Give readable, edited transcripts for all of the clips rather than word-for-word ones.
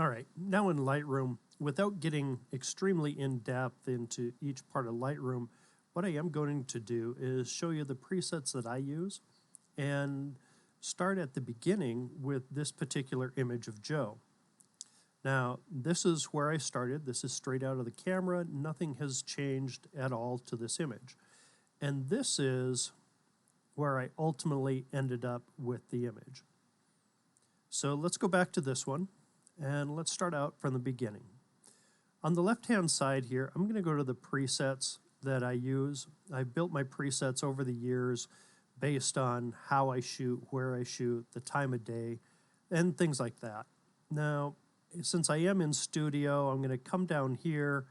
All right, now in Lightroom, without getting extremely in-depth into each part of Lightroom, what I am going to do is show you the presets that I use and start at the beginning with this particular image of Joe. Now, this is where I started. This is straight out of the camera. Nothing has changed at all to this image. And this is where I ultimately ended up with the image. So let's go back to this one. And let's start out from the beginning. On the left-hand side here, I'm going to go to the presets that I use. I've built my presets over the years based on how I shoot, where I shoot, the time of day, and things like that. Now, since I am in studio, I'm going to come down here.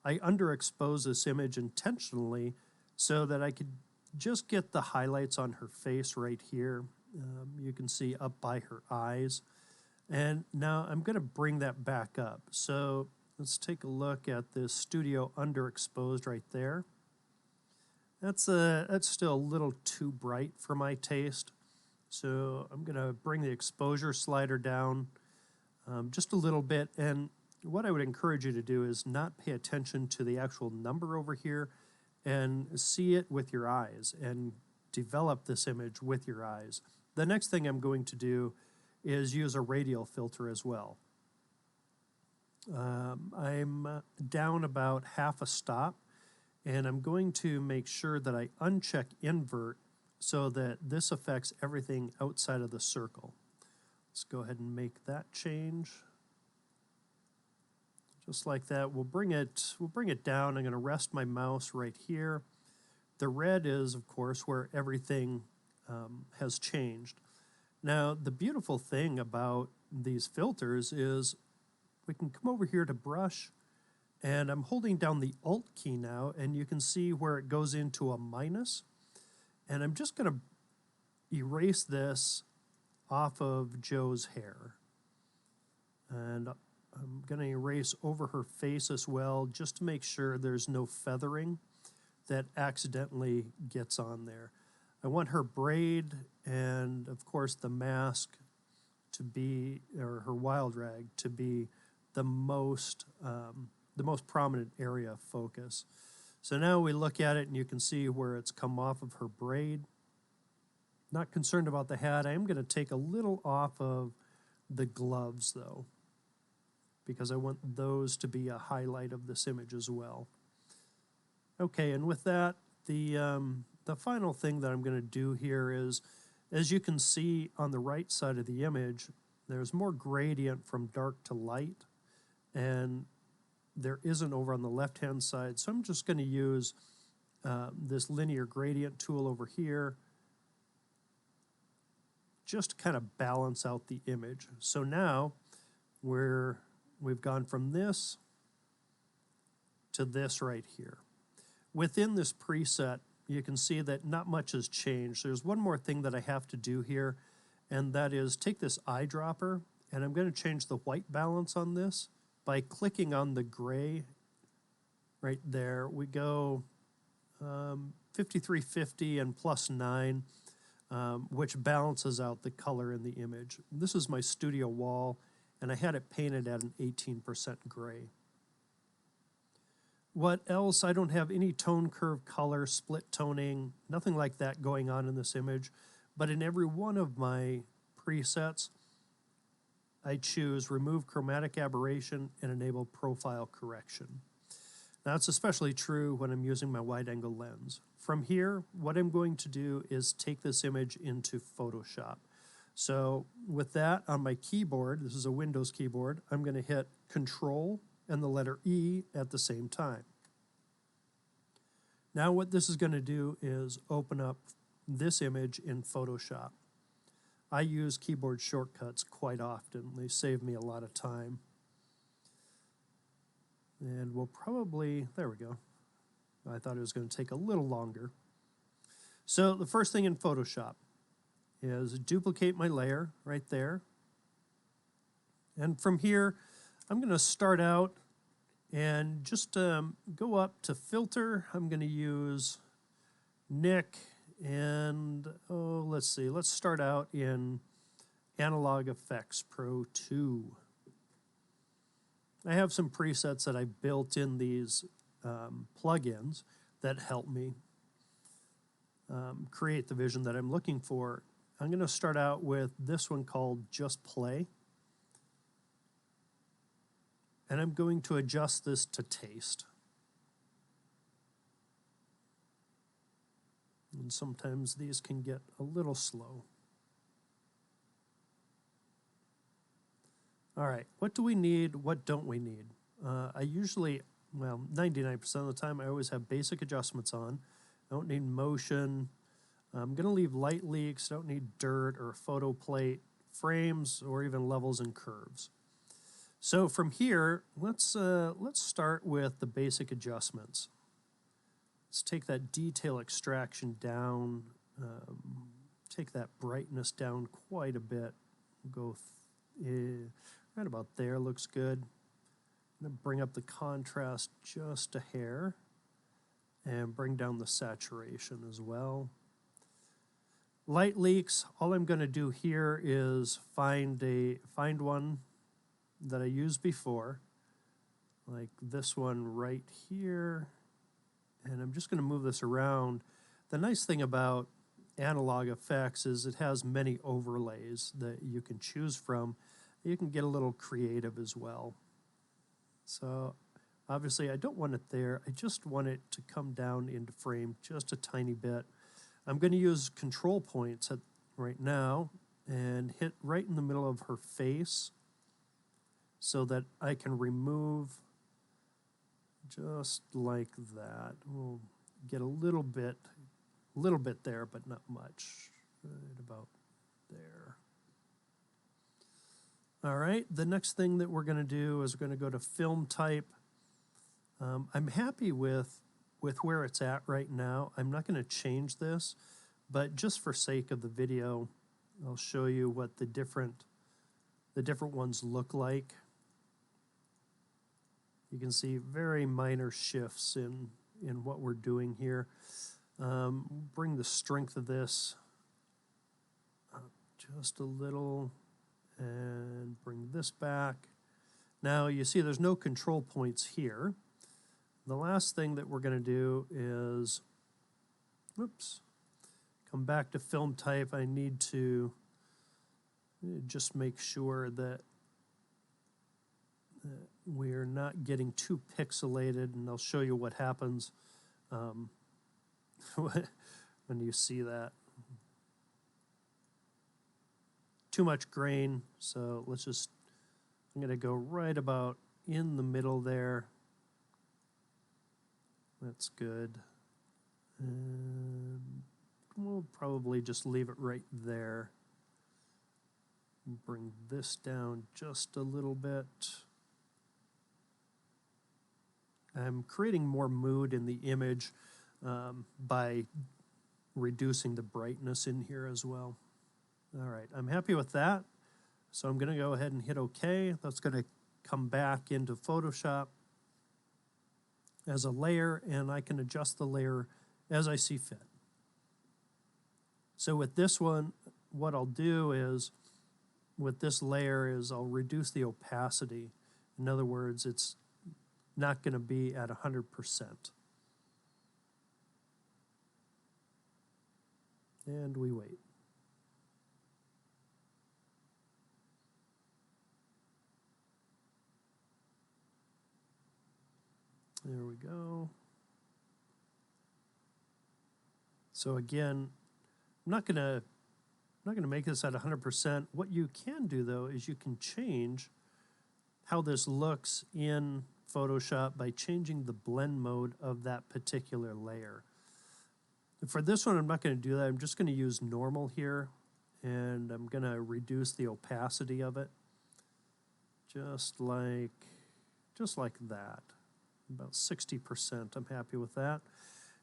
I underexpose this image intentionally so that I could just get the highlights on her face right here. You can see up by her eyes. And now I'm going to bring that back up. So let's take a look at this studio underexposed right there. That's still a little too bright for my taste. So I'm going to bring the exposure slider down just a little bit. And what I would encourage you to do is not pay attention to the actual number over here and see it with your eyes and develop this image with your eyes. The next thing I'm going to do is use a radial filter as well. I'm down about half a stop, and I'm going to make sure that I uncheck invert so that this affects everything outside of the circle. Let's go ahead and make that change. Just like that, we'll bring it down. I'm going to rest my mouse right here. The red is, of course, where everything has changed. Now, the beautiful thing about these filters is we can come over here to brush, and I'm holding down the Alt key now, and you can see where it goes into a minus. And I'm just going to erase this off of Joe's hair. And I'm going to erase over her face as well, just to make sure there's no feathering that accidentally gets on there. I want her braid and, of course, the mask to be, or her wild rag to be the most prominent area of focus. So now we look at it and you can see where it's come off of her braid. Not concerned about the hat. I am going to take a little off of the gloves though, because I want those to be a highlight of this image as well. Okay, and with that, the final thing that I'm going to do here is, as you can see on the right side of the image, there's more gradient from dark to light, and there isn't over on the left-hand side. So I'm just going to use this linear gradient tool over here just to kind of balance out the image. So now we've gone from this to this right here. Within this preset, you can see that not much has changed. There's one more thing that I have to do here, and that is take this eyedropper, and I'm going to change the white balance on this by clicking on the gray right there. We go 5350 and +9, which balances out the color in the image. This is my studio wall, and I had it painted at an 18% gray. What else? I don't have any tone curve color, split toning, nothing like that going on in this image. But in every one of my presets, I choose remove chromatic aberration and enable profile correction. Now, it's especially true when I'm using my wide angle lens. From here, what I'm going to do is take this image into Photoshop. So with that on my keyboard, this is a Windows keyboard, I'm going to hit Control and the letter E at the same time. Now what this is going to do is open up this image in Photoshop. I use keyboard shortcuts quite often. They save me a lot of time. And we'll probably, there we go. I thought it was going to take a little longer. So the first thing in Photoshop is duplicate my layer right there. And from here, I'm going to start out and just go up to filter. I'm going to use Nick and, let's see, let's start out in Analog Effects Pro 2. I have some presets that I built in these plugins that help me create the vision that I'm looking for. I'm going to start out with this one called Just Play. And I'm going to adjust this to taste. And sometimes these can get a little slow. All right, what do we need? What don't we need? I usually, well, 99% of the time, I always have basic adjustments on. I don't need motion. I'm going to leave light leaks. I don't need dirt or photo plate, frames, or even levels and curves. So from here, let's start with the basic adjustments. Let's take that detail extraction down, take that brightness down quite a bit. Go right about there, looks good. I'm going to bring up the contrast just a hair and bring down the saturation as well. Light leaks, all I'm going to do here is find one that I used before, like this one right here, and I'm just going to move this around. The nice thing about analog effects is it has many overlays that you can choose from. You can get a little creative as well. So obviously I don't want it there. I just want it to come down into frame just a tiny bit. I'm going to use control points right now and hit right in the middle of her face so that I can remove just like that. We'll get a little bit there, but not much. Right about there. All right, the next thing that we're going to do is we're going to go to film type. I'm happy with where it's at right now. I'm not going to change this, but just for sake of the video, I'll show you what the different ones look like. You can see very minor shifts in what we're doing here. Bring the strength of this up just a little and bring this back. Now you see there's no control points here. The last thing that we're going to do is, come back to film type. I need to just make sure that we're not getting too pixelated, and I'll show you what happens when you see that. Too much grain, so I'm going to go right about in the middle there. That's good. And we'll probably just leave it right there. Bring this down just a little bit. I'm creating more mood in the image by reducing the brightness in here as well. All right, I'm happy with that. So I'm going to go ahead and hit OK. That's going to come back into Photoshop as a layer, and I can adjust the layer as I see fit. So with this one, what I'll do is, with this layer, is I'll reduce the opacity. In other words, it's not going to be at 100%. And we wait. There we go. So again, I'm not gonna make this at 100%. What you can do though is you can change how this looks in Photoshop by changing the blend mode of that particular layer. For this one, I'm not going to do that. I'm just going to use normal here, and I'm going to reduce the opacity of it, just like that. About 60%. I'm happy with that.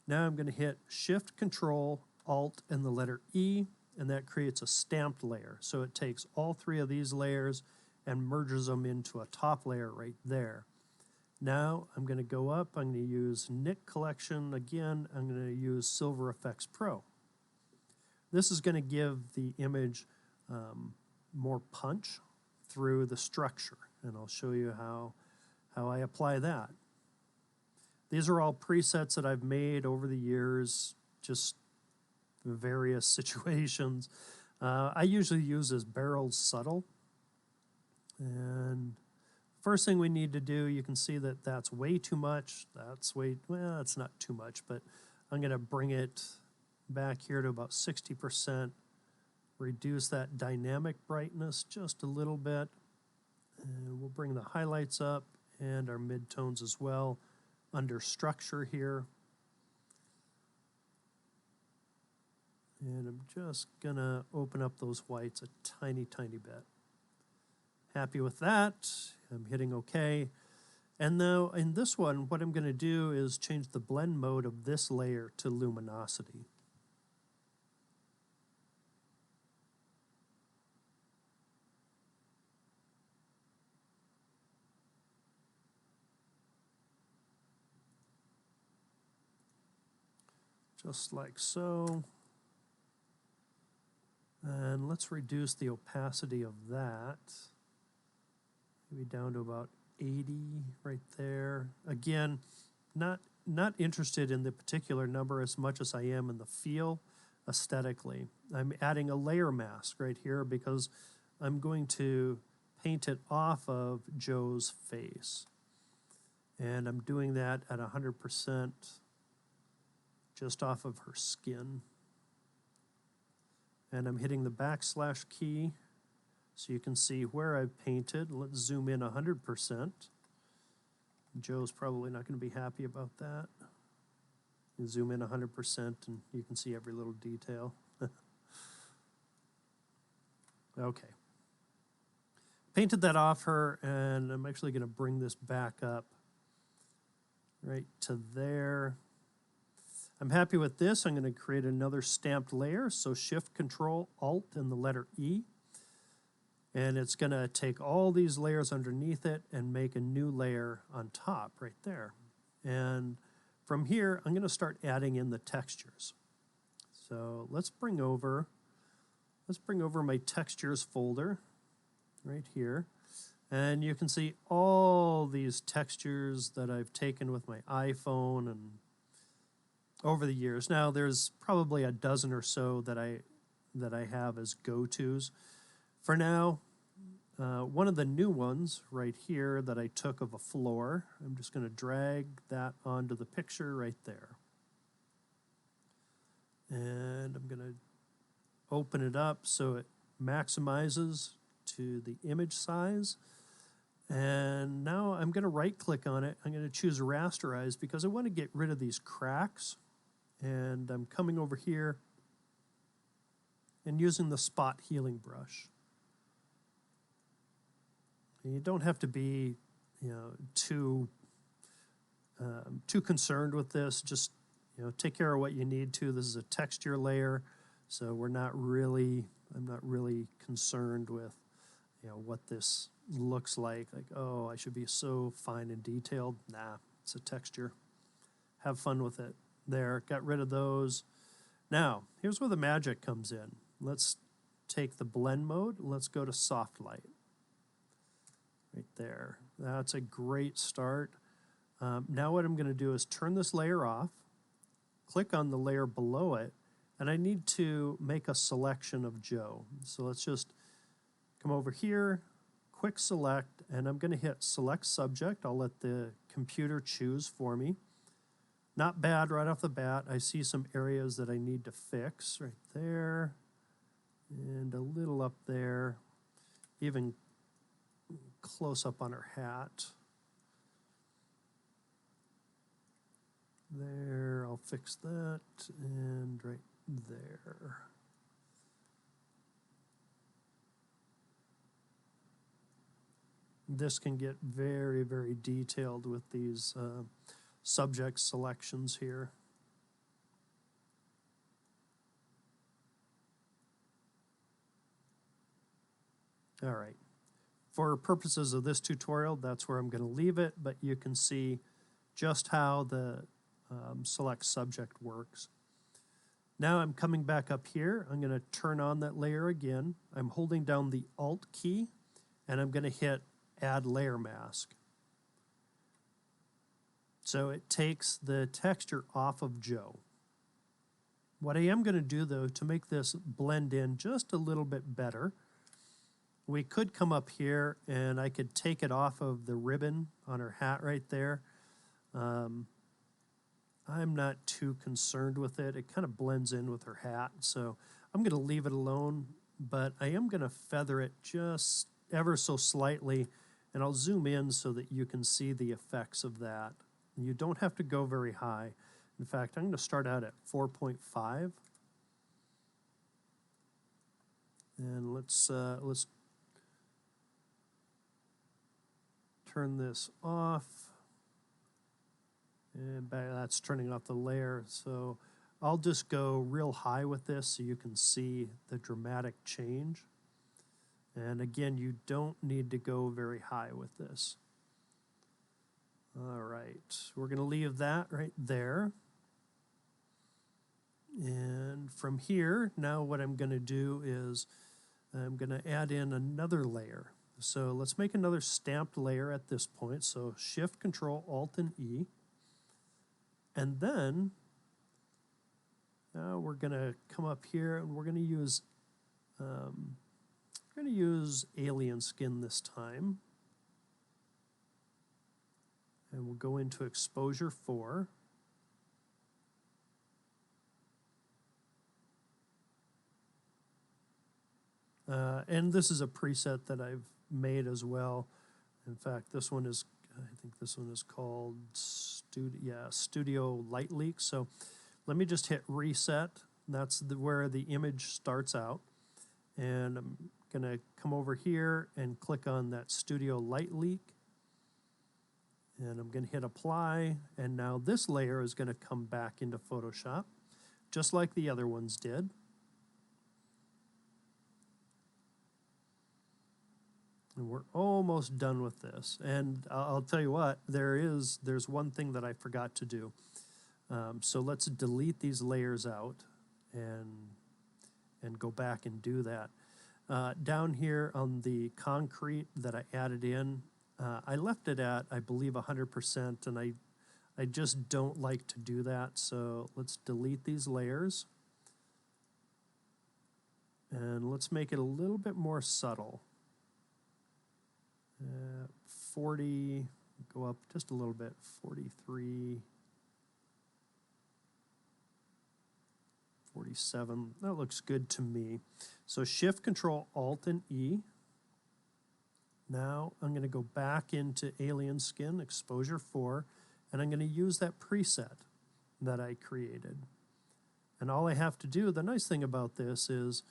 Now I'm going to hit Shift, Control, Alt, and the letter E, and that creates a stamped layer. So it takes all three of these layers and merges them into a top layer right there. Now I'm going to go up. I'm going to use Nick Collection again. I'm going to use Silver Effects Pro. This is going to give the image more punch through the structure, and I'll show you how how I apply that. These are all presets that I've made over the years, just various situations. I usually use this barrel subtle. And first thing we need to do, you can see that that's way too much. Well, it's not too much, but I'm going to bring it back here to about 60%. Reduce that dynamic brightness just a little bit. And we'll bring the highlights up and our midtones as well under structure here. And I'm just going to open up those whites a tiny, tiny bit. Happy with that. I'm hitting OK. And now in this one, what I'm going to do is change the blend mode of this layer to luminosity. Just like so. And let's reduce the opacity of that. Maybe down to about 80 right there. Again, not interested in the particular number as much as I am in the feel aesthetically. I'm adding a layer mask right here because I'm going to paint it off of Joe's face. And I'm doing that at 100% just off of her skin. And I'm hitting the backslash key so you can see where I've painted. Let's zoom in 100%. Joe's probably not going to be happy about that. You zoom in 100% and you can see every little detail. Okay. Painted that off her, and I'm actually going to bring this back up right to there. I'm happy with this. I'm going to create another stamped layer. So Shift, Control, Alt, and the letter E. And it's going to take all these layers underneath it and make a new layer on top right there. And from here, I'm going to start adding in the textures. So let's bring over my textures folder right here. And you can see all these textures that I've taken with my iPhone and over the years. Now there's probably a dozen or so that I have as go-tos. For now, one of the new ones right here that I took of a floor, I'm just going to drag that onto the picture right there. And I'm going to open it up so it maximizes to the image size. And now I'm going to right click on it. I'm going to choose rasterize because I want to get rid of these cracks. And I'm coming over here and using the spot healing brush. And you don't have to be, too concerned with this. Just, take care of what you need to. This is a texture layer, so I'm not really concerned with, what this looks like. Like, oh, I should be so fine and detailed. Nah, it's a texture. Have fun with it. There, got rid of those. Now, here's where the magic comes in. Let's take the blend mode. Let's go to soft light. Right there. That's a great start. Now what I'm going to do is turn this layer off, click on the layer below it, and I need to make a selection of Joe. So let's just come over here, quick select, and I'm going to hit select subject. I'll let the computer choose for me. Not bad right off the bat. I see some areas that I need to fix right there and a little up there, even close up on her hat. There, I'll fix that, and right there. This can get very, very detailed with these subject selections here. All right. For purposes of this tutorial, that's where I'm going to leave it, but you can see just how the select subject works. Now I'm coming back up here. I'm going to turn on that layer again. I'm holding down the Alt key, and I'm going to hit Add Layer Mask. So it takes the texture off of Joe. What I am going to do, though, to make this blend in just a little bit better, we could come up here and I could take it off of the ribbon on her hat right there. I'm not too concerned with it. It kind of blends in with her hat, so I'm going to leave it alone, but I am going to feather it just ever so slightly, and I'll zoom in so that you can see the effects of that. You don't have to go very high. In fact, I'm going to start out at 4.5. And let's turn this off. And that's turning off the layer. So I'll just go real high with this so you can see the dramatic change. And again, you don't need to go very high with this. All right, we're going to leave that right there. And from here, now what I'm going to do is I'm going to add in another layer. So let's make another stamped layer at this point. So Shift, Control, Alt, and E. And then we're going to come up here and we're going to use alien skin this time. And we'll go into Exposure 4. And this is a preset that I've made as well. In fact, this one is, I think this one is called Studio Light Leak. So let me just hit reset. That's where the image starts out. And I'm going to come over here and click on that Studio Light Leak. And I'm going to hit apply. And now this layer is going to come back into Photoshop, just like the other ones did. And we're almost done with this. And I'll tell you what, there's one thing that I forgot to do. So let's delete these layers out and go back and do that. Down here on the concrete that I added in, I left it at, I believe, 100%, and I just don't like to do that. So let's delete these layers. And let's make it a little bit more subtle. 40, go up just a little bit, 43, 47. That looks good to me. So Shift, Control, Alt, and E. Now I'm going to go back into Alien Skin, Exposure 4, and I'm going to use that preset that I created. And all I have to do, the nice thing about this is,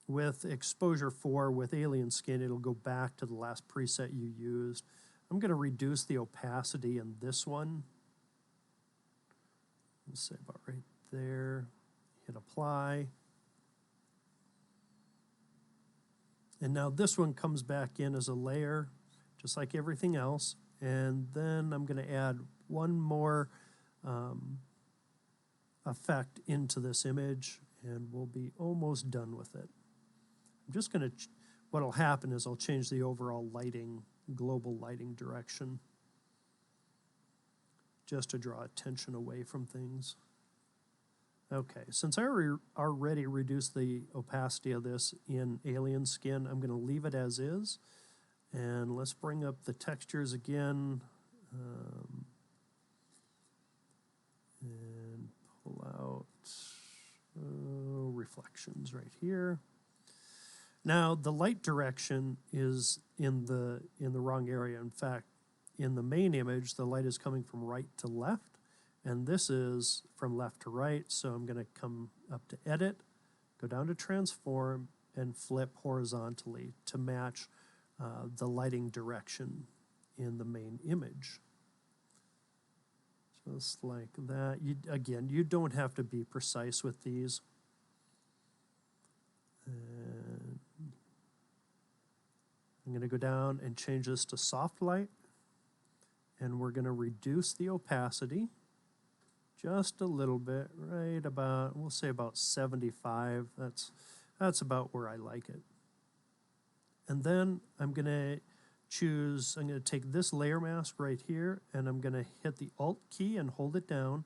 with Exposure 4 with Alien Skin, it'll go back to the last preset you used. I'm going to reduce the opacity in this one. Let's say about right there. Hit apply. And now this one comes back in as a layer, just like everything else. And then I'm going to add one more effect into this image, and we'll be almost done with it. I'm just going to, what'll happen is I'll change the overall lighting, global lighting direction, just to draw attention away from things. Okay, since I already reduced the opacity of this in Alien Skin, I'm going to leave it as is. And let's bring up the textures again. And pull out reflections right here. Now, the light direction is in the wrong area. In fact, in the main image, the light is coming from right to left, and this is from left to right. So I'm going to come up to Edit, go down to Transform, and flip horizontally to match the lighting direction in the main image. Just like that. Again, you don't have to be precise with these. And I'm going to go down and change this to soft light, and we're going to reduce the opacity just a little bit, right about, we'll say about 75. That's about where I like it. And then I'm going to I'm going to take this layer mask right here, and I'm going to hit the Alt key and hold it down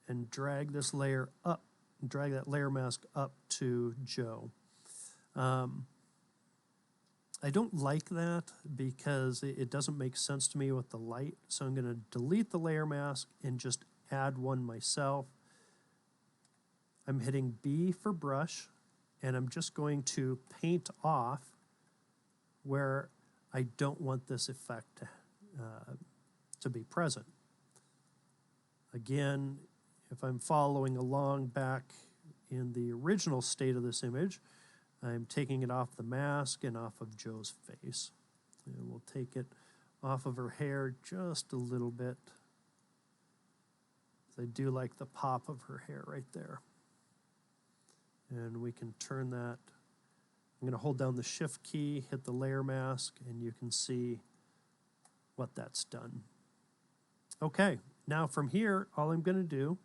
and drag this layer up, drag that layer mask up to Joe. I don't like that because it doesn't make sense to me with the light. So I'm going to delete the layer mask and just add one myself. I'm hitting B for brush, and I'm just going to paint off where I don't want this effect to be present. Again, if I'm following along back in the original state of this image, I'm taking it off the mask and off of Joe's face. And we'll take it off of her hair just a little bit. I do like the pop of her hair right there. And we can turn that. I'm going to hold down the Shift key, hit the layer mask, and you can see what that's done. Okay, now from here, all I'm going to do,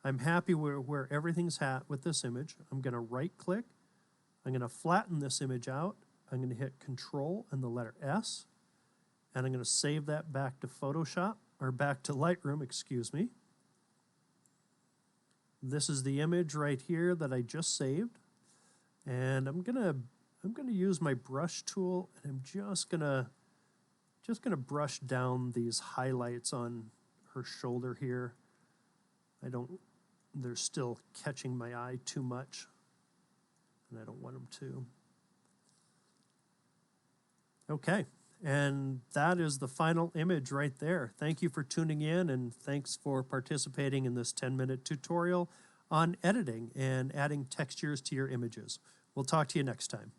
I'm happy where everything's at with this image. I'm going to right-click. I'm going to flatten this image out. I'm going to hit Control and the letter S, and I'm going to save that back to Photoshop, or back to Lightroom, excuse me. This is the image right here that I just saved, and I'm gonna use my brush tool, and I'm just gonna brush down these highlights on her shoulder here. They're still catching my eye too much, and I don't want them to. Okay, and that is the final image right there. Thank you for tuning in, and thanks for participating in this 10-minute tutorial on editing and adding textures to your images. We'll talk to you next time.